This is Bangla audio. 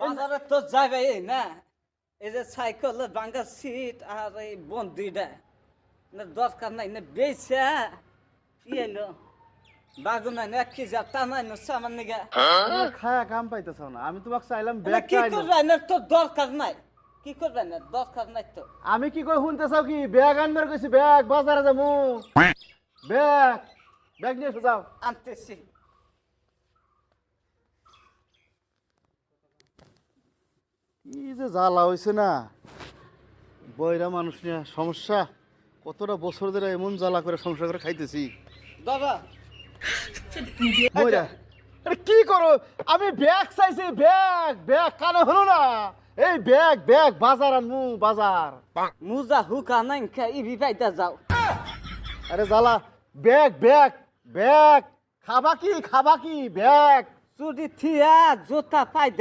বাজারে তো জায়গায় না এই যে সাইকেল ভাঙ্গা সিট আর এই বন্দিটা না দরকার নাই না বেচা কি এলো বাগুনা না কি যা টানাই না সামান নিগা খায়া কাম পাইতেছ না আমি তোমাকে চাইলাম না ব্যাগ কি করবে না তো দরকার নাই কি করবে না দরকার নাই তো আমি কি কই শুনতে চাও কি ব্যাগ আনবার কইছি ব্যাগ বাজারে যাবো ব্যাগ ব্যাগ নিয়ে এসে যাও আনতেছি কি যে জ্বালা হয়েছে না বয়রা মানুষ নিয়ে সমস্যা কতটা বছর ধরে এমন জ্বালা করে সংসার করে খাইতেছি দাদা বয়রা আরে কি করো আমি ব্যাগ চাইছি ব্যাগ ব্যাগ কানে হলো না এই ব্যাগ ব্যাগ বাজার আনমু বাজার মুজা হুকা নাই খা ইবি পাইতা যাও আরে জ্বালা ব্যাগ ব্যাগ ব্যাগ খাবা কি ব্যাগ চুরি থিয়া জোতা পাই